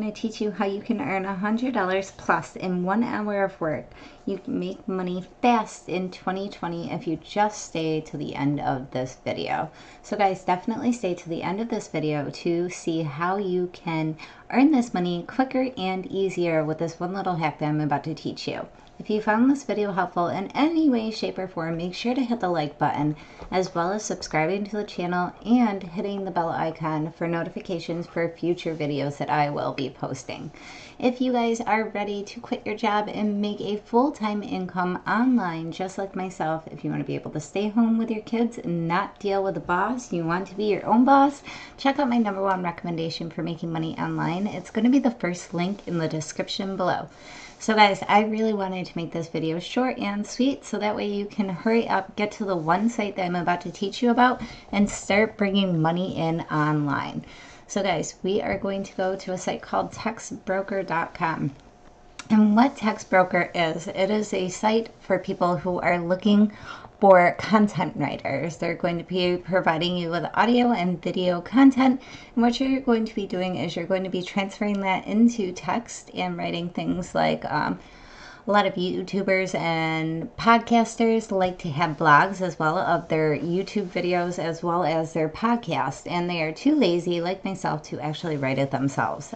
going to teach you how you can earn $100 plus in 1 hour of work. You can make money fast in 2020 if you just stay to the end of this video. So guys, definitely stay to the end of this video to see how you can earn this money quicker and easier with this one little hack that I'm about to teach you. If you found this video helpful in any way, shape, or form, make sure to hit the like button, as well as subscribing to the channel and hitting the bell icon for notifications for future videos that I will be posting. If you guys are ready to quit your job and make a full-time income online, just like myself, if you want to be able to stay home with your kids and not deal with a boss, you want to be your own boss, check out my #1 recommendation for making money online. It's going to be the first link in the description below. So guys, I really wanted to make this video short and sweet so that way you can hurry up, get to the one site that I'm about to teach you about, and start bringing money in online. So guys, we are going to go to a site called texbroker.com. And what Tex Broker is, it is a site for people who are looking for content writers. They're going to be providing you with audio and video content. And what you're going to be doing is you're going to be transferring that into text and writing things like a lot of YouTubers and podcasters like to have blogs as well of their YouTube videos as well as their podcast. And they are too lazy, like myself, to actually write it themselves.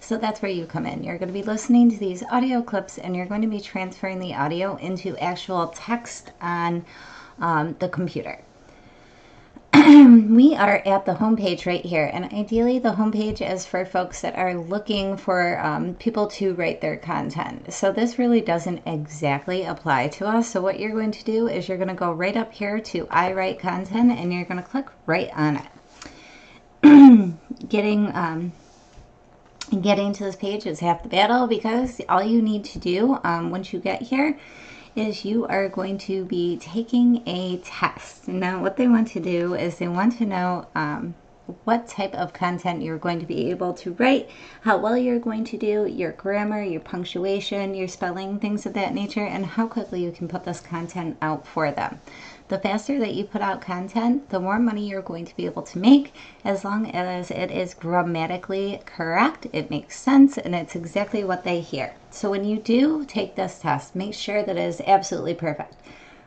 So that's where you come in. You're going to be listening to these audio clips and you're going to be transferring the audio into actual text on the computer. We are at the homepage right here, and ideally the homepage is for folks that are looking for people to write their content. So this really doesn't exactly apply to us. So what you're going to do is you're going to go right up here to I write content and you're going to click right on it. Getting to this page is half the battle, because all you need to do once you get here is you are going to be taking a test. Now what they want to do is they want to know what type of content you're going to be able to write, how well you're going to do, your grammar, your punctuation, your spelling, things of that nature, and how quickly you can put this content out for them. The faster that you put out content, the more money you're going to be able to make, as long as it is grammatically correct, it makes sense, and it's exactly what they hear. So when you do take this test, make sure that it is absolutely perfect.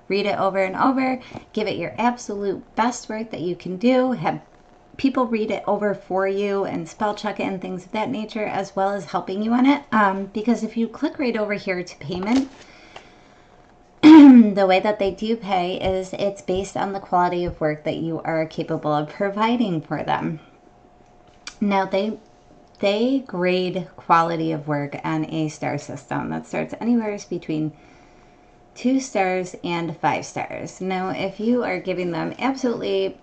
Read it over and over, give it your absolute best work that you can do, have people read it over for you and spell check it and things of that nature, as well as helping you on it. Because if you click right over here to payment, the way that they do pay is it's based on the quality of work that you are capable of providing for them. Now they grade quality of work on a star system that starts anywhere between 2 stars and 5 stars. Now if you are giving them absolutely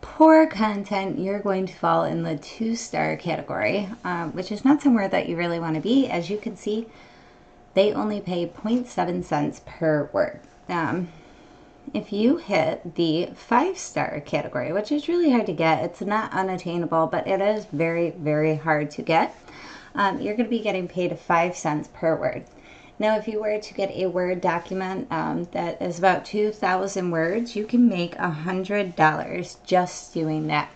poor content, you're going to fall in the 2-star category, which is not somewhere that you really want to be. As you can see, they only pay 0.7 cents per word. If you hit the 5-star category, which is really hard to get, it's not unattainable, but it is very, very hard to get, you're going to be getting paid 5 cents per word. Now, if you were to get a Word document that is about 2,000 words, you can make $100 just doing that.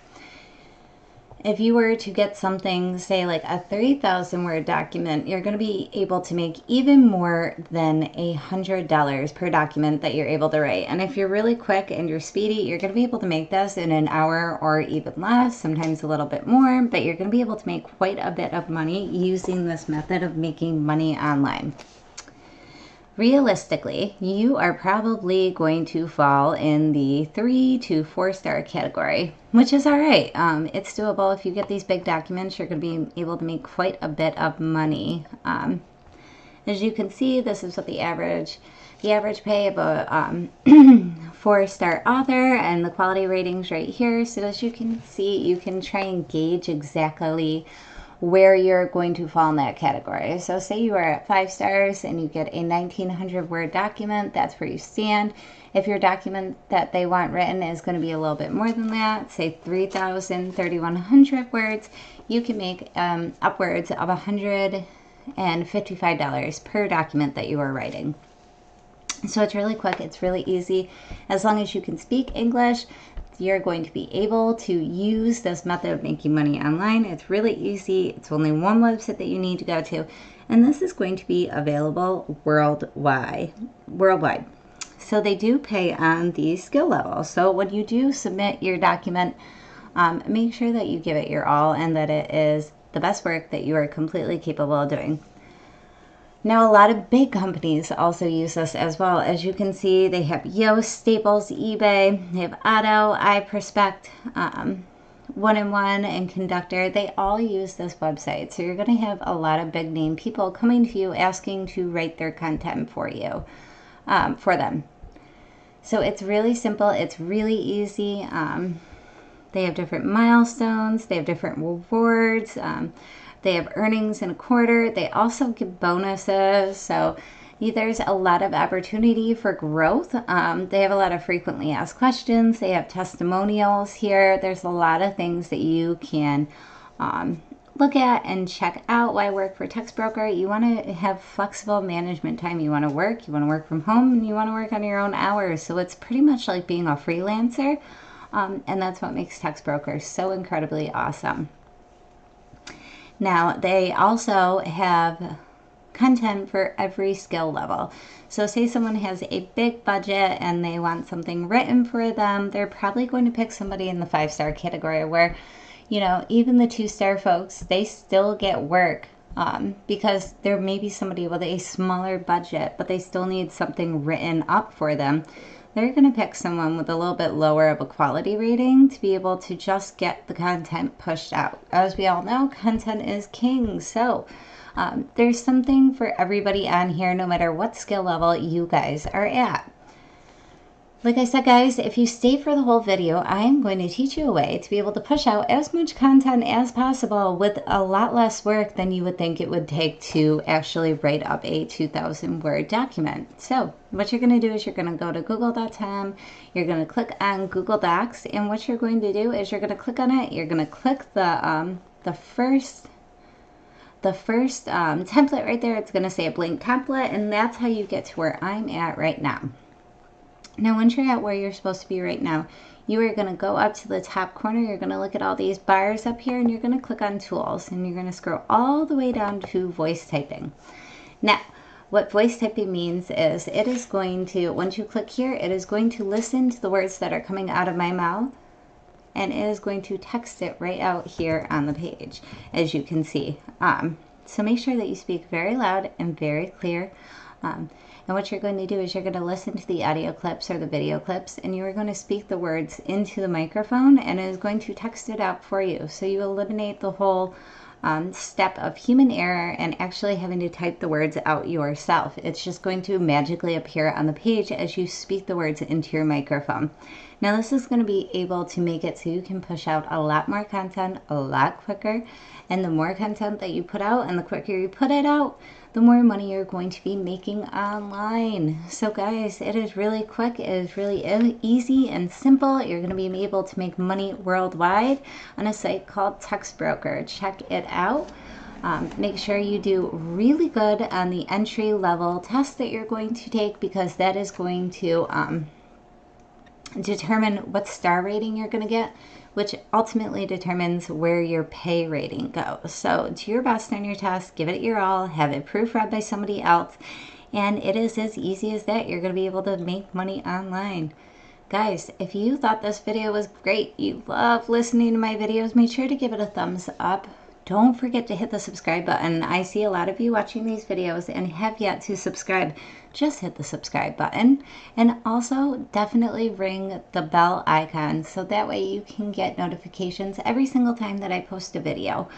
If you were to get something, say like a 3,000 word document, you're going to be able to make even more than $100 per document that you're able to write. And if you're really quick and you're speedy, you're going to be able to make this in an hour or even less, sometimes a little bit more, but you're going to be able to make quite a bit of money using this method of making money online. Realistically, you are probably going to fall in the 3 to 4-star category, which is all right. It's doable. If you get these big documents, you're going to be able to make quite a bit of money. As you can see, this is what the average pay of a 4-star author, and the quality ratings right here. So as you can see, you can try and gauge exactly where you're going to fall in that category. So say you are at 5 stars and you get a 1,900 word document, that's where you stand. If your document that they want written is going to be a little bit more than that, say 3,000, 3,100 words, you can make upwards of $155 per document that you are writing. So it's really quick, it's really easy. As long as you can speak English, you're going to be able to use this method of making money online. It's really easy. It's only one website that you need to go to, and this is going to be available worldwide. So they do pay on the skill level. So when you do submit your document, make sure that you give it your all and that it is the best work that you are completely capable of doing. Now, a lot of big companies also use this as well. As you can see, they have Yoast, Staples, eBay, they have Otto, iProspect, One-in-One, and Conductor. They all use this website. So you're going to have a lot of big name people coming to you asking to write their content for you, for them. So it's really simple. It's really easy. They have different milestones. They have different rewards. They have earnings in a quarter. They also give bonuses. So there's a lot of opportunity for growth. They have a lot of frequently asked questions. They have testimonials here. There's a lot of things that you can look at and check out. Why work for Tex Broker? You want to have flexible management time. You want to work from home, and you want to work on your own hours. So it's pretty much like being a freelancer. And that's what makes Tex Broker so incredibly awesome. Now, they also have content for every skill level. So say someone has a big budget and they want something written for them, they're probably going to pick somebody in the 5-star category where, you know, even the 2-star folks, they still get work because there may be somebody with a smaller budget, but they still need something written up for them. They're going to pick someone with a little bit lower of a quality rating to be able to just get the content pushed out. As we all know, content is king. So there's something for everybody on here, no matter what skill level you guys are at. Like I said, guys, if you stay for the whole video, I am going to teach you a way to be able to push out as much content as possible with a lot less work than you would think it would take to actually write up a 2,000 word document. So what you're going to do is you're going to go to google.com, you're going to click on Google Docs, and what you're going to do is you're going to click on it, you're going to click the first template right there. It's going to say a blank template, and that's how you get to where I'm at right now. Now, once you're at where you're supposed to be right now, you are going to go up to the top corner. You're going to look at all these bars up here, and you're going to click on Tools, and you're going to scroll all the way down to Voice Typing. Now, what voice typing means is it is going to, once you click here, it is going to listen to the words that are coming out of my mouth, and it is going to text it right out here on the page, as you can see. So make sure that you speak very loud and very clear. And what you're going to do is you're going to listen to the audio clips or the video clips, and you're going to speak the words into the microphone, and it is going to text it out for you. So you eliminate the whole step of human error and actually having to type the words out yourself. It's just going to magically appear on the page as you speak the words into your microphone. Now, this is going to be able to make it so you can push out a lot more content a lot quicker. And the more content that you put out and the quicker you put it out, the more money you're going to be making online. So guys, it is really quick. It is really easy and simple. You're going to be able to make money worldwide on a site called Tex Broker. Check it out. Make sure you do really good on the entry level test that you're going to take, because that is going to determine what star rating you're going to get, which ultimately determines where your pay rating goes. So do your best on your test, give it your all, have it proofread by somebody else, and it is as easy as that. You're going to be able to make money online. Guys, if you thought this video was great, you love listening to my videos, make sure to give it a thumbs up. Don't forget to hit the subscribe button. I see a lot of you watching these videos and have yet to subscribe. Just hit the subscribe button, and also definitely ring the bell icon so that way you can get notifications every single time that I post a video.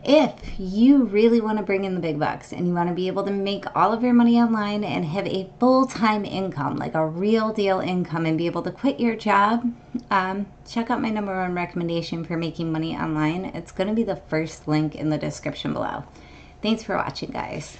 If you really want to bring in the big bucks and you want to be able to make all of your money online and have a full-time income, like a real deal income, and be able to quit your job, check out my #1 recommendation for making money online. It's going to be the first link in the description below. Thanks for watching, guys.